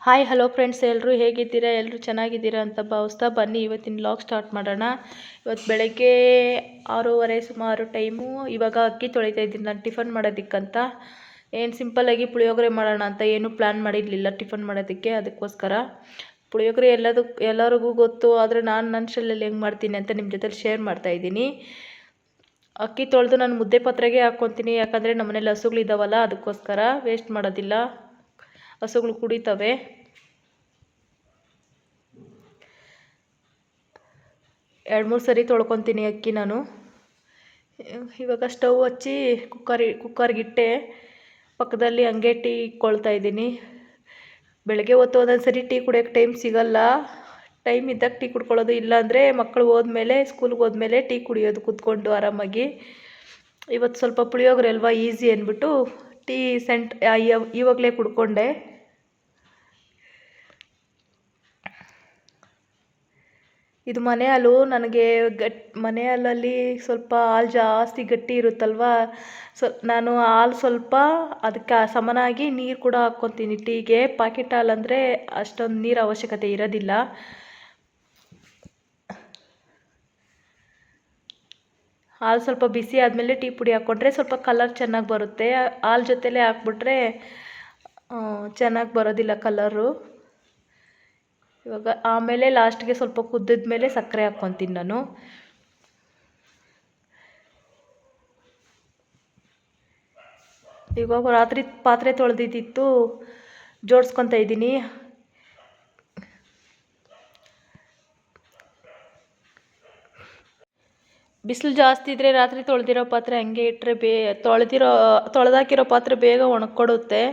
Hi hello friends, ಎಲ್ಲರೂ ಹೇಗಿದ್ದೀರಾ? ಎಲ್ಲರೂ ಚೆನ್ನಾಗಿದ್ದೀರಾ ಅಂತ ಭಾವಿಸ್ತಾ ಬನ್ನಿ ಇವತ್ತಿನ ವ್ಲಾಗ್ ಸ್ಟಾರ್ಟ್ ಮಾಡೋಣ. ಇವತ್ತು ಬೆಳಗ್ಗೆ 6:30 ಸುಮಾರು ಟೈಮು. ಇವಾಗ ಅಕ್ಕಿ ತೊಳಿತಾ ಇದ್ದೀನಿ ನಾನು ಟಿಫನ್ ಮಾಡೋದಕ್ಕಂತ. ಏನು ಸಿಂಪಲ್ಲಾಗಿ ಪುಳಿಯೋಗರೆ ಮಾಡೋಣ ಅಂತ ಏನು ಪ್ಲ್ಯಾನ್ ಮಾಡಿರಲಿಲ್ಲ ಟಿಫನ್ ಮಾಡೋದಕ್ಕೆ. ಅದಕ್ಕೋಸ್ಕರ ಪುಳಿಯೋಗರೆ ಎಲ್ಲರಿಗೂ ಗೊತ್ತು, ಆದರೆ ನಾನು ನನ್ನ ಸ್ಟೈಲಲ್ಲಿ ಹೆಂಗೆ ಮಾಡ್ತೀನಿ ಅಂತ ನಿಮ್ಮ ಜೊತೆಲಿ ಶೇರ್ ಮಾಡ್ತಾಯಿದ್ದೀನಿ. ಅಕ್ಕಿ ತೊಳೆದು ನಾನು ಮುದ್ದೆ ಪಾತ್ರೆಗೆ ಹಾಕ್ಕೊತೀನಿ, ಯಾಕಂದರೆ ನಮ್ಮನೇಲಿ ಹಸುಗಳಿದ್ದಾವಲ್ಲ, ಅದಕ್ಕೋಸ್ಕರ ವೇಸ್ಟ್ ಮಾಡೋದಿಲ್ಲ. ಹಸುಗಳು ಕುಡಿತವೆ. 2-3 ಸರಿ ತೊಳ್ಕೊತೀನಿ ಅಕ್ಕಿ ನಾನು. ಇವಾಗ ಸ್ಟವ್ ಹಚ್ಚಿ ಕುಕ್ಕರ್ಗಿಟ್ಟೆ, ಪಕ್ಕದಲ್ಲಿ ಹಂಗೆ ಟೀ ಇಕ್ಕೊಳ್ತಾ ಇದ್ದೀನಿ. ಬೆಳಗ್ಗೆ ಹೊತ್ತು ಒಂದೊಂದು ಸರಿ ಟೀ ಕುಡಿಯೋಕ್ಕೆ ಟೈಮ್ ಸಿಗಲ್ಲ. ಟೈಮ್ ಇದ್ದಾಗ ಟೀ ಕುಡ್ಕೊಳ್ಳೋದು, ಇಲ್ಲಾಂದರೆ ಮಕ್ಕಳು ಹೋದ್ಮೇಲೆ ಸ್ಕೂಲ್ಗೆ ಹೋದ್ಮೇಲೆ ಟೀ ಕುಡಿಯೋದು ಕೂತ್ಕೊಂಡು ಆರಾಮಾಗಿ. ಇವತ್ತು ಸ್ವಲ್ಪ ಪುಳಿಯೋಗರೆ ಅಲ್ವಾ, ಈಸಿ ಅಂದ್ಬಿಟ್ಟು ಟೀ ಇವಾಗಲೇ ಕುಡ್ಕೊಂಡೆ. ಇದು ಮನೆ ಹಾಲು. ನನಗೆ ಮನೆ ಹಾಲಲ್ಲಿ ಸ್ವಲ್ಪ ಹಾಲು ಜಾಸ್ತಿ ಗಟ್ಟಿ ಇರುತ್ತಲ್ವ, ನಾನು ಹಾಲು ಸ್ವಲ್ಪ ಅದಕ್ಕೆ ಸಮನಾಗಿ ನೀರು ಕೂಡ ಹಾಕ್ಕೊತೀನಿ ಟೀಗೆ. ಪಾಕೆಟ್ ಹಾಲು ಅಂದರೆ ಅಷ್ಟೊಂದು ನೀರು ಅವಶ್ಯಕತೆ ಇರೋದಿಲ್ಲ. ಹಾಲು ಸ್ವಲ್ಪ ಬಿಸಿ ಆದಮೇಲೆ ಟೀ ಪುಡಿ ಹಾಕ್ಕೊಂಡ್ರೆ ಸ್ವಲ್ಪ ಕಲರ್ ಚೆನ್ನಾಗಿ ಬರುತ್ತೆ. ಹಾಲು ಜೊತೆಲೇ ಹಾಕ್ಬಿಟ್ರೆ ಚೆನ್ನಾಗಿ ಬರೋದಿಲ್ಲ ಕಲರು. ಇವಾಗ ಆಮೇಲೆ ಲಾಸ್ಟ್ಗೆ ಸ್ವಲ್ಪ ಕುದ್ದಿದ ಮೇಲೆ ಸಕ್ಕರೆ ಹಾಕ್ಕೊತೀನಿ ನಾನು. ಇವಾಗ ರಾತ್ರಿ ಪಾತ್ರೆ ತೊಳೆದಿದ್ದಿತ್ತು ಜೋಡಿಸ್ಕೊತಾ ಇದ್ದೀನಿ. ಬಿಸಿಲು ಜಾಸ್ತಿ ಇದ್ದರೆ ರಾತ್ರಿ ತೊಳೆದಿರೋ ಪಾತ್ರೆ ಹಂಗೆ ಇಟ್ಟರೆ ತೊಳೆದಾಕಿರೋ ಪಾತ್ರೆ ಬೇಗ ಒಣಕೊಡುತ್ತೆ.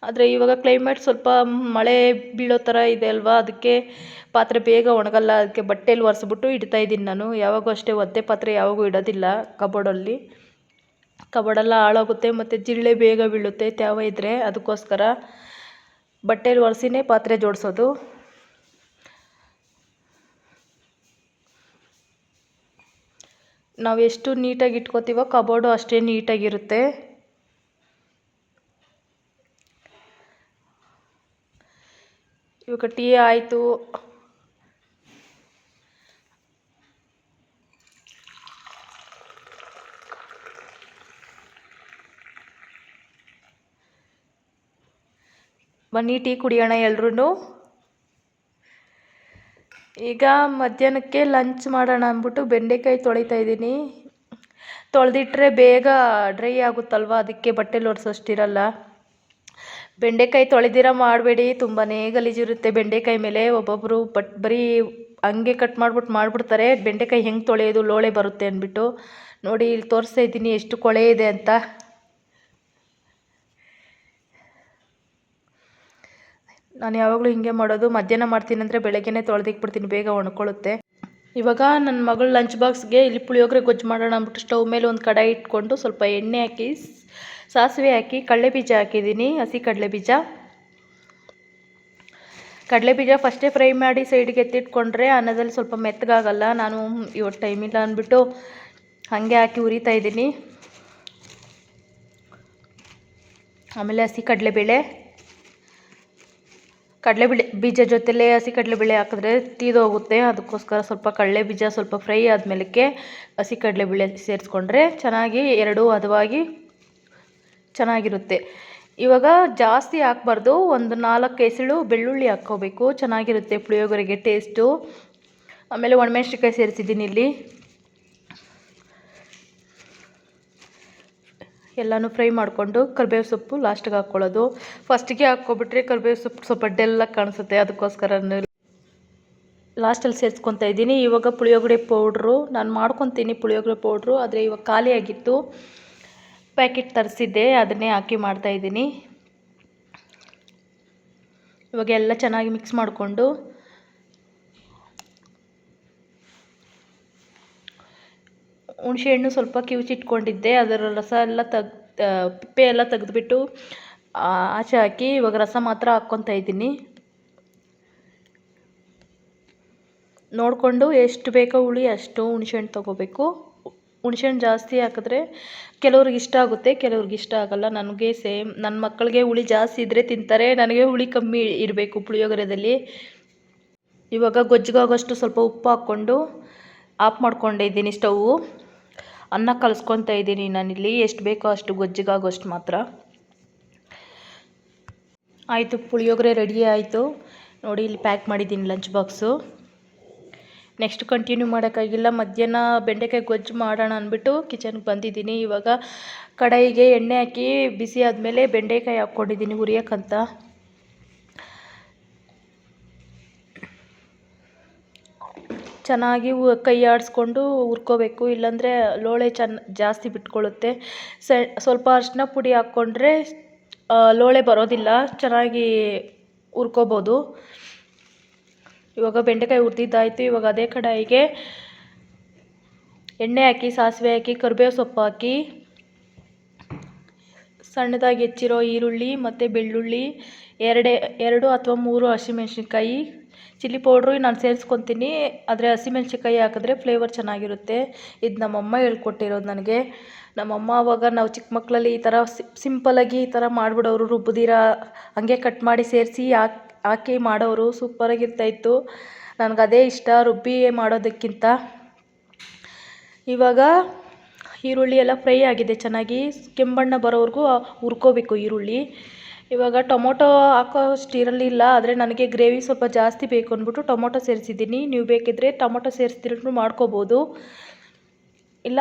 ಆದರೆ ಇವಾಗ ಕ್ಲೈಮೇಟ್ ಸ್ವಲ್ಪ ಮಳೆ ಬೀಳೋ ಥರ ಇದೆ ಅಲ್ವಾ, ಅದಕ್ಕೆ ಪಾತ್ರೆ ಬೇಗ ಒಣಗಲ್ಲ. ಅದಕ್ಕೆ ಬಟ್ಟೆಯಲ್ಲಿ ಒರೆಸ್ಬಿಟ್ಟು ಇಡ್ತಾ ಇದ್ದೀನಿ ನಾನು. ಯಾವಾಗೂ ಅಷ್ಟೇ ಒದ್ದೆ ಪಾತ್ರೆ ಯಾವಾಗೂ ಇಡೋದಿಲ್ಲ ಕಬೋರ್ಡಲ್ಲಿ. ಕಬೋರ್ಡೆಲ್ಲ ಹಾಳಾಗುತ್ತೆ ಮತ್ತು ಜಿರಳೆ ಬೇಗ ಬೀಳುತ್ತೆ ತ್ಯಾವ ಇದ್ದರೆ. ಅದಕ್ಕೋಸ್ಕರ ಬಟ್ಟೆಯಲ್ಲಿ ಒರೆಸಿನೇ ಪಾತ್ರೆ ಜೋಡಿಸೋದು. ನಾವು ಎಷ್ಟು ನೀಟಾಗಿ ಇಟ್ಕೋತೀವೋ ಕಬೋರ್ಡು ಅಷ್ಟೇ ನೀಟಾಗಿರುತ್ತೆ. ಇವಾಗ ಟೀ ಆಯಿತು. ಬನ್ನಿ ಟೀ ಕುಡಿಯೋಣ ಎಲ್ರೂ. ಈಗ ಮಧ್ಯಾಹ್ನಕ್ಕೆ ಲಂಚ್ ಮಾಡೋಣ ಅಂದ್ಬಿಟ್ಟು ಬೆಂಡೆಕಾಯಿ ತೊಳಿತಾ ಇದ್ದೀನಿ. ತೊಳೆದಿಟ್ರೆ ಬೇಗ ಡ್ರೈ ಆಗುತ್ತಲ್ವ, ಅದಕ್ಕೆ ಬಟ್ಟೆಲಿ ಒರೆಸೋಷ್ಟಿರಲ್ಲ. ಬೆಂಡೆಕಾಯಿ ತೊಳೆದಿರ ಮಾಡಬೇಡಿ, ತುಂಬಾ ಗಲೀಜಿರುತ್ತೆ ಬೆಂಡೆಕಾಯಿ ಮೇಲೆ. ಒಬ್ಬೊಬ್ಬರು ಬರೀ ಹಂಗೆ ಕಟ್ ಮಾಡಿಬಿಡ್ತಾರೆ. ಬೆಂಡೆಕಾಯಿ ಹೆಂಗೆ ತೊಳೆಯೋದು, ಲೋಳೆ ಬರುತ್ತೆ ಅಂದ್ಬಿಟ್ಟು. ನೋಡಿ ಇಲ್ಲಿ ತೋರಿಸ್ತಾ ಇದ್ದೀನಿ ಎಷ್ಟು ಕೊಳೆ ಇದೆ ಅಂತ. ನಾನು ಯಾವಾಗಲೂ ಹಿಂಗೆ ಮಾಡೋದು. ಮಧ್ಯಾಹ್ನ ಮಾಡ್ತೀನಿ ಅಂದರೆ ಬೆಳಗ್ಗೆನೇ ತೊಳೆದಿಕ್ಬಿಡ್ತೀನಿ, ಬೇಗ ಒಣಕೊಳ್ಳುತ್ತೆ. ಇವಾಗ ನನ್ನ ಮಗಳ ಲಂಚ್ ಬಾಕ್ಸ್ಗೆ ಇಲ್ಲಿ ಪುಳಿಯೋಗರೆ ಗೊಜ್ಜು ಮಾಡೋಣ ಅಂದ್ಬಿಟ್ಟು ಸ್ಟವ್ ಮೇಲೆ ಒಂದು ಕಡಾಯಿ ಇಟ್ಕೊಂಡು ಸ್ವಲ್ಪ ಎಣ್ಣೆ ಹಾಕಿ, ಸಾಸಿವೆ ಹಾಕಿ, ಕಡಲೆಬೀಜ ಹಾಕಿದ್ದೀನಿ, ಹಸಿ ಕಡಲೆಬೀಜ. ಕಡಲೆಬೀಜ ಫಸ್ಟೇ ಫ್ರೈ ಮಾಡಿ ಸೈಡ್ಗೆ ಎತ್ತಿಟ್ಕೊಂಡ್ರೆ ಅನ್ನದಲ್ಲಿ ಸ್ವಲ್ಪ ಮೆತ್ತಗಾಗಲ್ಲ. ನಾನು ಇವತ್ತು ಟೈಮ್ ಇಲ್ಲ ಅಂದ್ಬಿಟ್ಟು ಹಾಗೆ ಹಾಕಿ ಹುರಿತಾ ಇದ್ದೀನಿ. ಆಮೇಲೆ ಹಸಿ ಕಡಲೆಬೇಳೆ ಬೀಜ ಜೊತೆಲೇ ಹಸಿ ಕಡಲೆಬೇಳೆ ಹಾಕಿದ್ರೆ ತೀದೋಗುತ್ತೆ. ಅದಕ್ಕೋಸ್ಕರ ಸ್ವಲ್ಪ ಕಡಲೆಬೀಜ ಸ್ವಲ್ಪ ಫ್ರೈ ಆದಮೇಲಕ್ಕೆ ಹಸಿ ಕಡಲೆಬೇಳೆ ಸೇರಿಸ್ಕೊಂಡ್ರೆ ಚೆನ್ನಾಗಿ ಎರಡೂ ಹದವಾಗಿ ಚೆನ್ನಾಗಿರುತ್ತೆ. ಇವಾಗ ಜಾಸ್ತಿ ಹಾಕ್ಬಾರ್ದು, ಒಂದು 4 ಎಸಳು ಬೆಳ್ಳುಳ್ಳಿ ಹಾಕ್ಕೋಬೇಕು, ಚೆನ್ನಾಗಿರುತ್ತೆ ಪುಳಿಯೋಗರೆಗೆ ಟೇಸ್ಟು. ಆಮೇಲೆ ಒಣಮೆಣ್ಸಿನ್ಕಾಯಿ ಸೇರಿಸಿದ್ದೀನಿ ಇಲ್ಲಿ. ಎಲ್ಲನೂ ಫ್ರೈ ಮಾಡಿಕೊಂಡು ಕರಿಬೇವು ಸೊಪ್ಪು ಲಾಸ್ಟಿಗೆ ಹಾಕ್ಕೊಳ್ಳೋದು. ಫಸ್ಟಿಗೆ ಹಾಕ್ಕೊಬಿಟ್ರೆ ಕರಿಬೇವು ಸೊಪ್ಪು ಸ್ವಲ್ಪ ಡೆಲ್ಲ ಕಾಣಿಸುತ್ತೆ, ಅದಕ್ಕೋಸ್ಕರ ಲಾಸ್ಟಲ್ಲಿ ಸೇರಿಸ್ಕೊತಾ ಇದ್ದೀನಿ. ಇವಾಗ ಪುಳಿಯೋಗರೆ ಪೌಡ್ರು ನಾನು ಮಾಡ್ಕೊತೀನಿ ಪುಳಿಯೋಗರೆ ಪೌಡ್ರು, ಆದರೆ ಇವಾಗ ಖಾಲಿಯಾಗಿತ್ತು. ಪ್ಯಾಕೆಟ್ ತರಿಸಿದ್ದೆ, ಅದನ್ನೇ ಹಾಕಿ ಮಾಡ್ತಾಯಿದ್ದೀನಿ. ಇವಾಗ ಎಲ್ಲ ಚೆನ್ನಾಗಿ ಮಿಕ್ಸ್ ಮಾಡಿಕೊಂಡು ಹುಣಸೆಹಣ್ಣು ಸ್ವಲ್ಪ ಕಿವುಚಿಟ್ಕೊಂಡಿದ್ದೆ, ಅದರ ರಸ ಎಲ್ಲ pippe ಎಲ್ಲ ತೆಗೆದುಬಿಟ್ಟು ಆಚೆ ಹಾಕಿ ಇವಾಗ ರಸ ಮಾತ್ರ ಹಾಕ್ಕೊತಾ ಇದ್ದೀನಿ. ನೋಡಿಕೊಂಡು ಎಷ್ಟು ಬೇಕೋ ಹುಳಿ ಅಷ್ಟು ಹುಣಸೆಹಣ್ಣು ತೊಗೋಬೇಕು. ಹುಣಸೆಹಣ್ಣು ಜಾಸ್ತಿ ಹಾಕಿದ್ರೆ ಕೆಲವ್ರಿಗೆ ಇಷ್ಟ ಆಗುತ್ತೆ, ಕೆಲವ್ರಿಗೆ ಇಷ್ಟ ಆಗಲ್ಲ. ನನಗೆ ಸೇಮ್, ನನ್ನ ಮಕ್ಕಳಿಗೆ ಹುಳಿ ಜಾಸ್ತಿ ಇದ್ದರೆ ತಿಂತಾರೆ, ನನಗೆ ಹುಳಿ ಕಮ್ಮಿ ಇರಬೇಕು ಪುಳಿಯೋಗರೆದಲ್ಲಿ. ಇವಾಗ ಗೊಜ್ಜಿಗಾಗೋಷ್ಟು ಸ್ವಲ್ಪ ಉಪ್ಪು ಹಾಕ್ಕೊಂಡು ಆಫ್ ಮಾಡ್ಕೊಂಡಿದ್ದೀನಿ ಸ್ಟವ್ವು. ಅನ್ನ ಕಲಿಸ್ಕೊತಾ ಇದ್ದೀನಿ ನಾನಿಲ್ಲಿ, ಎಷ್ಟು ಬೇಕೋ ಅಷ್ಟು ಗೊಜ್ಜಿಗಾಗೋಷ್ಟು ಮಾತ್ರ. ಆಯಿತು, ಪುಳಿಯೋಗರೆ ರೆಡಿ ಆಯಿತು ನೋಡಿ. ಇಲ್ಲಿ ಪ್ಯಾಕ್ ಮಾಡಿದ್ದೀನಿ ಲಂಚ್ ಬಾಕ್ಸು. ನೆಕ್ಸ್ಟ್ ಕಂಟಿನ್ಯೂ ಮಾಡೋಕ್ಕಾಗಿಲ್ಲ, ಮಧ್ಯಾಹ್ನ ಬೆಂಡೆಕಾಯಿ ಗೊಜ್ಜು ಮಾಡೋಣ ಅಂದ್ಬಿಟ್ಟು ಕಿಚನ್ಗೆ ಬಂದಿದ್ದೀನಿ. ಇವಾಗ ಕಡಾಯಿಗೆ ಎಣ್ಣೆ ಹಾಕಿ ಬಿಸಿ ಆದಮೇಲೆ ಬೆಂಡೆಕಾಯಿ ಹಾಕ್ಕೊಂಡಿದ್ದೀನಿ ಹುರಿಯೋಕ್ಕಂತ. ಚೆನ್ನಾಗಿ ಕೈ ಆಡಿಸ್ಕೊಂಡು ಹುರ್ಕೋಬೇಕು, ಇಲ್ಲಾಂದರೆ ಲೋಳೆ ಜಾಸ್ತಿ ಬಿಟ್ಕೊಳ್ಳುತ್ತೆ. ಸ್ವಲ್ಪ ಅರಿಶಿನ ಪುಡಿ ಹಾಕ್ಕೊಂಡ್ರೆ ಲೋಳೆ ಬರೋದಿಲ್ಲ, ಚೆನ್ನಾಗಿ ಹುರ್ಕೋಬೋದು. ಇವಾಗ ಬೆಂಡೆಕಾಯಿ ಹುರಿದಿದ್ದಾಯಿತು. ಇವಾಗ ಅದೇ ಕಡಾಯಿಗೆ ಎಣ್ಣೆ ಹಾಕಿ, ಸಾಸಿವೆ ಹಾಕಿ, ಕರಿಬೇವು ಸೊಪ್ಪು ಹಾಕಿ, ಸಣ್ಣದಾಗಿ ಹೆಚ್ಚಿರೋ ಈರುಳ್ಳಿ ಮತ್ತು ಬೆಳ್ಳುಳ್ಳಿ, 2 ಅಥವಾ 3 ಹಸಿಮೆಣ್ಸಿನ್ಕಾಯಿ, ಚಿಲ್ಲಿ ಪೌಡ್ರು ನಾನು ಸೇರಿಸ್ಕೊತೀನಿ, ಆದರೆ ಹಸಿಮೆಣ್ಸಿನ್ಕಾಯಿ ಹಾಕಿದ್ರೆ ಫ್ಲೇವರ್ ಚೆನ್ನಾಗಿರುತ್ತೆ. ಇದು ನಮ್ಮಮ್ಮ ಹೇಳ್ಕೊಟ್ಟಿರೋದು ನನಗೆ. ನಮ್ಮಮ್ಮ ಆವಾಗ ನಾವು ಚಿಕ್ಕ ಮಕ್ಕಳಲ್ಲಿ ಈ ಥರ ಸಿಂಪಲಾಗಿ ಈ ಥರ ಮಾಡಿಬಿಡೋರು, ರುಬ್ಬಿದಿರ ಹಂಗೆ ಕಟ್ ಮಾಡಿ ಸೇರಿಸಿ ಹಾಕಿ ಮಾಡೋರು, ಸೂಪರಾಗಿರ್ತಾಯಿತ್ತು. ನನಗದೇ ಇಷ್ಟ ರುಬ್ಬಿ ಮಾಡೋದಕ್ಕಿಂತ. ಇವಾಗ ಈರುಳ್ಳಿ ಎಲ್ಲ ಫ್ರೈ ಆಗಿದೆ, ಚೆನ್ನಾಗಿ ಕೆಂಬಣ್ಣ ಬರೋವರೆಗೂ ಹುರ್ಕೋಬೇಕು ಈರುಳ್ಳಿ. ಇವಾಗ ಟೊಮೊಟೊ ಹಾಕೋಷ್ಟು ಇರಲಿಲ್ಲ, ಆದರೆ ನನಗೆ ಗ್ರೇವಿ ಸ್ವಲ್ಪ ಜಾಸ್ತಿ ಬೇಕು ಅಂದ್ಬಿಟ್ಟು ಟೊಮೊಟೊ ಸೇರಿಸಿದ್ದೀನಿ. ನೀವು ಬೇಕಿದ್ದರೆ ಟೊಮೊಟೊ ಸೇರಿಸ್ತಿರೂ ಮಾಡ್ಕೋಬೋದು, ಇಲ್ಲ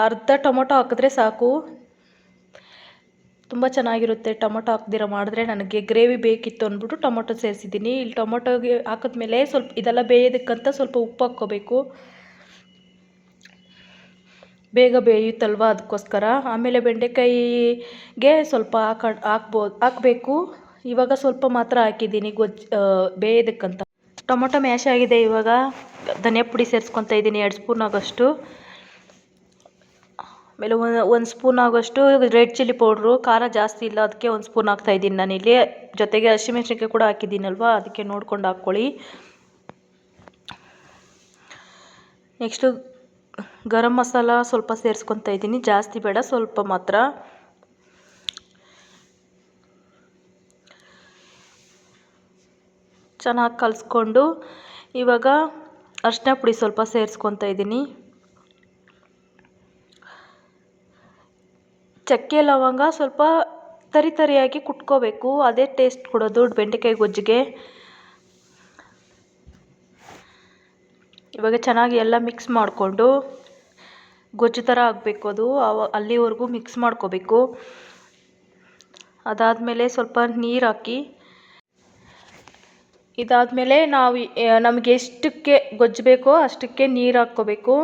ಅರ್ಧ ಟೊಮೊಟೊ ಹಾಕಿದ್ರೆ ಸಾಕು, ತುಂಬ ಚೆನ್ನಾಗಿರುತ್ತೆ. ಟೊಮೊಟೊ ಹಾಕ್ದಿರ ಮಾಡಿದ್ರೆ ನನಗೆ ಗ್ರೇವಿ ಬೇಕಿತ್ತು ಅಂದ್ಬಿಟ್ಟು ಟೊಮೊಟೊ ಸೇರಿಸಿದ್ದೀನಿ. ಇಲ್ಲಿ ಟೊಮೊಟೊಗೆ ಹಾಕಿದ್ಮೇಲೆ ಸ್ವಲ್ಪ ಇದೆಲ್ಲ ಬೇಯೋದಕ್ಕಂತ ಸ್ವಲ್ಪ ಉಪ್ಪು ಹಾಕ್ಕೋಬೇಕು, ಬೇಗ ಬೇಯುತ್ತಲ್ವ ಅದಕ್ಕೋಸ್ಕರ. ಆಮೇಲೆ ಬೆಂಡೆಕಾಯಿಗೆ ಸ್ವಲ್ಪ ಹಾಕಬೇಕು. ಇವಾಗ ಸ್ವಲ್ಪ ಮಾತ್ರ ಹಾಕಿದ್ದೀನಿ ಬೇಯೋದಕ್ಕಂತ. ಟೊಮೊಟೊ ಮ್ಯಾಶ್ ಆಗಿದೆ. ಇವಾಗ ಧನಿಯಾ ಪುಡಿ ಸೇರಿಸ್ಕೊತಾ ಇದ್ದೀನಿ 2 ಸ್ಪೂನ್ ಆಗೋಷ್ಟು. ಆಮೇಲೆ 1 ಸ್ಪೂನ್ ಆಗೋಷ್ಟು ರೆಡ್ ಚಿಲ್ಲಿ ಪೌಡ್ರು. ಖಾರ ಜಾಸ್ತಿ ಇಲ್ಲ, ಅದಕ್ಕೆ 1 ಸ್ಪೂನ್ ಹಾಕ್ತಾಯಿದ್ದೀನಿ ನಾನಿಲ್ಲಿ. ಜೊತೆಗೆ ಹಸಿಮೆಣ್ಸಿನ್ಕಾಯಿ ಕೂಡ ಹಾಕಿದ್ದೀನಲ್ವ, ಅದಕ್ಕೆ ನೋಡ್ಕೊಂಡು ಹಾಕ್ಕೊಳ್ಳಿ. ನೆಕ್ಸ್ಟು ಗರಂ ಮಸಾಲ ಸ್ವಲ್ಪ ಸೇರಿಸ್ಕೊತಾ ಇದ್ದೀನಿ, ಜಾಸ್ತಿ ಬೇಡ, ಸ್ವಲ್ಪ ಮಾತ್ರ. ಚೆನ್ನಾಗಿ ಕಲಿಸ್ಕೊಂಡು ಇವಾಗ ಅರಿಶಿನ ಪುಡಿ ಸ್ವಲ್ಪ ಸೇರಿಸ್ಕೊತಾ ಇದ್ದೀನಿ. ಚಕ್ಕೆ ಲವಂಗ ಸ್ವಲ್ಪ ತರಿಯಾಗಿ ಕುಟ್ಕೋಬೇಕು, ಅದೇ ಟೇಸ್ಟ್ ಕೊಡೋದು ಬೆಂಡೆಕಾಯಿ ಗೊಜ್ಜಿಗೆ. ಇವಾಗ ಚೆನ್ನಾಗಿ ಎಲ್ಲ ಮಿಕ್ಸ್ ಮಾಡಿಕೊಂಡು ಗೊಜ್ಜು ಥರ ಆಗಬೇಕು ಅದು, ಅಲ್ಲಿವರೆಗೂ ಮಿಕ್ಸ್ ಮಾಡ್ಕೋಬೇಕು. ಅದಾದಮೇಲೆ ಸ್ವಲ್ಪ ನೀರು ಹಾಕಿ, ಇದಾದಮೇಲೆ ನಮಗೆ ಎಷ್ಟಕ್ಕೆ ಗೊಜ್ಜು ಬೇಕೋ ಅಷ್ಟಕ್ಕೆ ನೀರು ಹಾಕ್ಕೋಬೇಕು.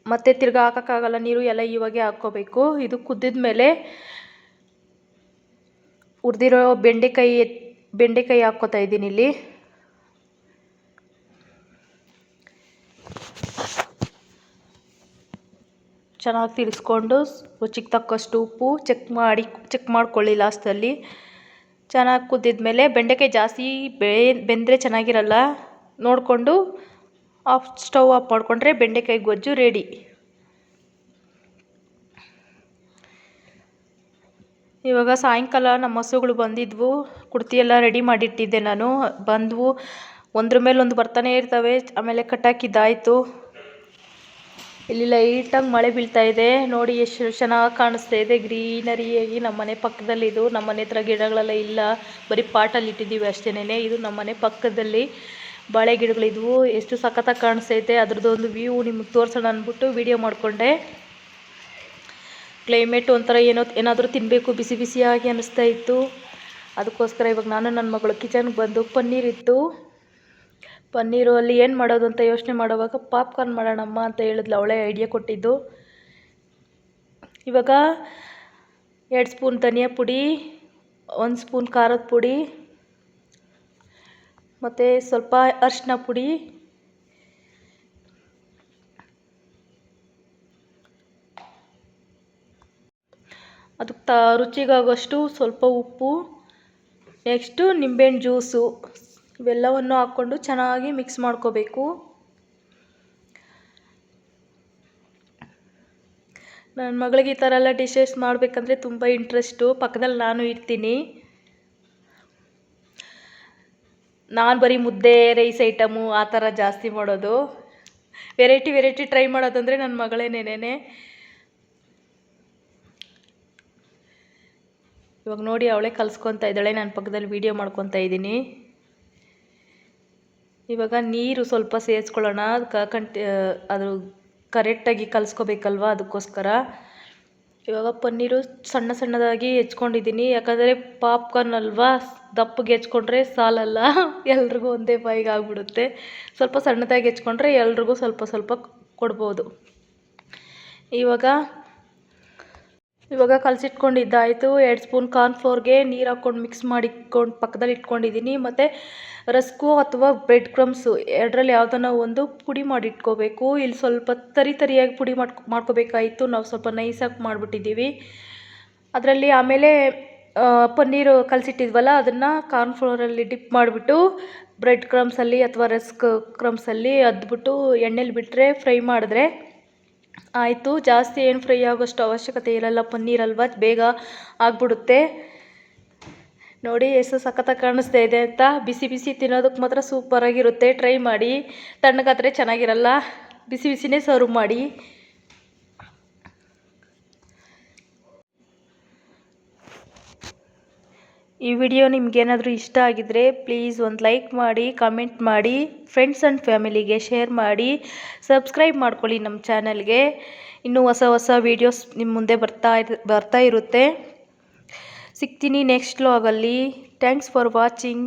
ಮತ್ತು ತಿರ್ಗಾ ಹಾಕೋಕ್ಕಾಗಲ್ಲ ನೀರು, ಎಲ್ಲ ಇವಾಗೆ ಹಾಕ್ಕೋಬೇಕು. ಇದು ಕುದ್ದಿದ ಮೇಲೆ ಹುರಿದಿರೋ ಬೆಂಡೆಕಾಯಿ ಹಾಕ್ಕೋತಾ ಇದ್ದೀನಿ ಇಲ್ಲಿ. ಚೆನ್ನಾಗಿ ತಿರ್ಸ್ಕೊಂಡು ರುಚಿಗೆ ತಕ್ಕಷ್ಟು ಉಪ್ಪು ಚೆಕ್ ಮಾಡ್ಕೊಳ್ಳಿ ಲಾಸ್ಟಲ್ಲಿ. ಚೆನ್ನಾಗಿ ಕುದ್ದಿದ್ಮೇಲೆ ಬೆಂಡೆಕಾಯಿ ಜಾಸ್ತಿ ಬೆಂದರೆ ಚೆನ್ನಾಗಿರಲ್ಲ, ನೋಡಿಕೊಂಡು ಸ್ಟವ್ ಆಫ್ ಮಾಡಿಕೊಂಡ್ರೆ ಬೆಂಡೆಕಾಯಿ ಗೊಜ್ಜು ರೆಡಿ. ಇವಾಗ ಸಾಯಂಕಾಲ ನಮ್ಮ ಹಸುಗಳು ಬಂದಿದ್ವು, ಕುಡ್ತಿ ಎಲ್ಲ ರೆಡಿ ಮಾಡಿಟ್ಟಿದ್ದೆ ನಾನು. ಬಂದವು, ಒಂದ್ರ ಮೇಲೆ ಒಂದು ಬರ್ತಾನೆ ಇರ್ತವೆ. ಆಮೇಲೆ ಕಟ್ಟಾಕಿದ್ದಾಯಿತು. ಇಲ್ಲಿ ಲೈಟಾಗಿ ಮಳೆ ಬೀಳ್ತಾ ಇದೆ ನೋಡಿ, ಎಷ್ಟು ಚೆನ್ನಾಗಿ ಕಾಣಿಸ್ತಾ ಇದೆ ಗ್ರೀನರಿಯಾಗಿ. ನಮ್ಮ ಮನೆ ಪಕ್ಕದಲ್ಲಿ ಇದು. ನಮ್ಮ ಮನೆ ಹತ್ರ ಗಿಡಗಳೆಲ್ಲ ಇಲ್ಲ, ಬರೀ ಪಾಟಲ್ಲಿ ಇಟ್ಟಿದ್ದೀವಿ ಅಷ್ಟೇನೆ. ಇದು ನಮ್ಮ ಮನೆ ಪಕ್ಕದಲ್ಲಿ ಬಾಳೆ ಗಿಡಗಳಿದ್ವು, ಎಷ್ಟು ಸಖತ್ತಾಗಿ ಕಾಣಿಸ್ತೈತೆ. ಅದ್ರದ್ದು ಒಂದು ವ್ಯೂ ನಿಮಗೆ ತೋರಿಸೋಣ ಅಂದ್ಬಿಟ್ಟು ವಿಡಿಯೋ ಮಾಡಿಕೊಂಡೆ. ಕ್ಲೈಮೇಟ್ ಒಂಥರ ಏನಾದರೂ ತಿನ್ನಬೇಕು ಬಿಸಿ ಬಿಸಿಯಾಗಿ ಅನ್ನಿಸ್ತಾ ಇತ್ತು. ಅದಕ್ಕೋಸ್ಕರ ಇವಾಗ ನಾನು ನನ್ನ ಮಗಳು ಕಿಚನ್ಗೆ ಬಂದು ಪನ್ನೀರು ಅಲ್ಲಿ ಏನು ಮಾಡೋದು ಅಂತ ಯೋಚನೆ ಮಾಡುವಾಗ ಪಾಪ್ಕಾರ್ನ್ ಮಾಡೋಣಮ್ಮ ಅಂತ ಹೇಳಿದ್ಲು, ಅವಳೇ ಐಡಿಯಾ ಕೊಟ್ಟಿದ್ದು. ಇವಾಗ 2 ಸ್ಪೂನ್ ಧನಿಯಾ ಪುಡಿ, 1 ಸ್ಪೂನ್ ಖಾರದ ಪುಡಿ, ಮತ್ತು ಸ್ವಲ್ಪ ಅರಿಶಿನ ಪುಡಿ, ಅದಕ್ಕೆ ರುಚಿಗಾಗೋಷ್ಟು ಸ್ವಲ್ಪ ಉಪ್ಪು, ನೆಕ್ಸ್ಟು ನಿಂಬೆಹಣ್ಣು ಜ್ಯೂಸು, ಇವೆಲ್ಲವನ್ನು ಹಾಕ್ಕೊಂಡು ಚೆನ್ನಾಗಿ ಮಿಕ್ಸ್ ಮಾಡ್ಕೋಬೇಕು. ನನ್ನ ಮಗಳಿಗೆ ಈ ಥರ ಎಲ್ಲ ಡಿಶಸ್ ಮಾಡಬೇಕಂದ್ರೆ ತುಂಬ ಇಂಟ್ರೆಸ್ಟು. ಪಕ್ಕದಲ್ಲಿ ನಾನು ಇರ್ತೀನಿ. ನಾನು ಬರೀ ಮುದ್ದೆ ರೈಸ್ ಐಟಮು ಆ ಥರ ಜಾಸ್ತಿ ಮಾಡೋದು. ವೆರೈಟಿ ಟ್ರೈ ಮಾಡೋದಂದರೆ ನನ್ನ ಮಗಳೇನೇನೆ. ಇವಾಗ ನೋಡಿ ಅವಳೇ ಕಲಿಸ್ಕೊತಾ ಇದ್ದಾಳೆ, ನಾನು ಪಕ್ಕದಲ್ಲಿ ವೀಡಿಯೋ ಮಾಡ್ಕೊತಾ ಇದ್ದೀನಿ. ಇವಾಗ ನೀರು ಸ್ವಲ್ಪ ಸೇರಿಸ್ಕೊಳ್ಳೋಣ. ಅದು ಕರೆಕ್ಟಾಗಿ ಕಲಿಸ್ಕೋಬೇಕಲ್ವ, ಅದಕ್ಕೋಸ್ಕರ. ಇವಾಗ ಪನ್ನೀರು ಸಣ್ಣದಾಗಿ ಹೆಚ್ಕೊಂಡಿದ್ದೀನಿ. ಯಾಕಂದರೆ ಪಾಪ್ಕಾರ್ನ್ ಅಲ್ವಾ, ದಪ್ಪಗೆ ಹೆಚ್ಕೊಂಡ್ರೆ ಸಾಲಲ್ಲ, ಎಲ್ರಿಗೂ ಒಂದೇ ಬಾಯಿಗೆ ಆಗಿಬಿಡುತ್ತೆ. ಸ್ವಲ್ಪ ಸಣ್ಣದಾಗಿ ಹೆಚ್ಕೊಂಡ್ರೆ ಎಲ್ರಿಗೂ ಸ್ವಲ್ಪ ಕೊಡ್ಬೋದು. ಇವಾಗ ಕಲಸಿಟ್ಕೊಂಡಿದ್ದಾಯಿತು. 2 ಸ್ಪೂನ್ ಕಾರ್ನ್ಫ್ಲೋರ್ಗೆ ನೀರು ಹಾಕ್ಕೊಂಡು ಮಿಕ್ಸ್ ಮಾಡಿಕೊಂಡು ಪಕ್ಕದಲ್ಲಿ ಇಟ್ಕೊಂಡಿದ್ದೀನಿ. ಮತ್ತು ರಸ್ಕು ಅಥವಾ ಬ್ರೆಡ್ ಕ್ರಮ್ಸು ಎರಡರಲ್ಲಿ ಯಾವುದನ್ನ ಒಂದು ಪುಡಿ ಮಾಡಿ ಇಟ್ಕೋಬೇಕು. ಇಲ್ಲಿ ಸ್ವಲ್ಪ ತರಿಯಾಗಿ ಪುಡಿ ಮಾಡ್ಕೋಬೇಕಾಯಿತು. ನಾವು ಸ್ವಲ್ಪ ನೈಸಾಗಿ ಮಾಡಿಬಿಟ್ಟಿದ್ದೀವಿ. ಅದರಲ್ಲಿ ಆಮೇಲೆ ಪನ್ನೀರು ಕಲಸಿಟ್ಟಿದ್ವಲ್ಲ ಅದನ್ನು ಕಾರ್ನ್ಫ್ಲೋರಲ್ಲಿ ಡಿಪ್ ಮಾಡಿಬಿಟ್ಟು ಬ್ರೆಡ್ ಕ್ರಮ್ಸಲ್ಲಿ ಅಥವಾ ರಸ್ಕ್ ಕ್ರಮ್ಸಲ್ಲಿ ಅದ್ಬಿಟ್ಟು ಎಣ್ಣೆಲಿ ಬಿಟ್ಟರೆ ಫ್ರೈ ಮಾಡಿದ್ರೆ ಆಯಿತು. ಜಾಸ್ತಿ ಏನು ಫ್ರೈ ಆಗೋಷ್ಟು ಅವಶ್ಯಕತೆ ಇರಲ್ಲ, ಪನ್ನೀರ್ ಅಲ್ವಾ, ಬೇಗ ಆಗಿಬಿಡುತ್ತೆ. ನೋಡಿ ಎಷ್ಟು ಸಖತ್ತಾಗಿ ಕಾಣಿಸ್ತಾ ಇದೆ ಅಂತ. ಬಿಸಿ ತಿನ್ನೋದಕ್ಕೆ ಮಾತ್ರ ಸೂಪರಾಗಿರುತ್ತೆ. ಟ್ರೈ ಮಾಡಿ. ತಣ್ಣಗಾದರೆ ಚೆನ್ನಾಗಿರಲ್ಲ, ಬಿಸಿನೇ ಸರ್ವ್ ಮಾಡಿ. ಈ ವಿಡಿಯೋ ನಿಮಗೇನಾದರೂ ಇಷ್ಟ ಆಗಿದರೆ ಪ್ಲೀಸ್ ಒಂದು ಲೈಕ್ ಮಾಡಿ, ಕಮೆಂಟ್ ಮಾಡಿ, ಫ್ರೆಂಡ್ಸ್ ಆ್ಯಂಡ್ ಫ್ಯಾಮಿಲಿಗೆ ಶೇರ್ ಮಾಡಿ, ಸಬ್ಸ್ಕ್ರೈಬ್ ಮಾಡ್ಕೊಳ್ಳಿ ನಮ್ಮ ಚಾನಲ್ಗೆ. ಇನ್ನೂ ಹೊಸ ವೀಡಿಯೋಸ್ ನಿಮ್ಮ ಮುಂದೆ ಬರ್ತಾ ಇರುತ್ತೆ. ಸಿಗ್ತೀನಿ ನೆಕ್ಸ್ಟ್ ವ್ಲಾಗಲ್ಲಿ. Thanks for watching.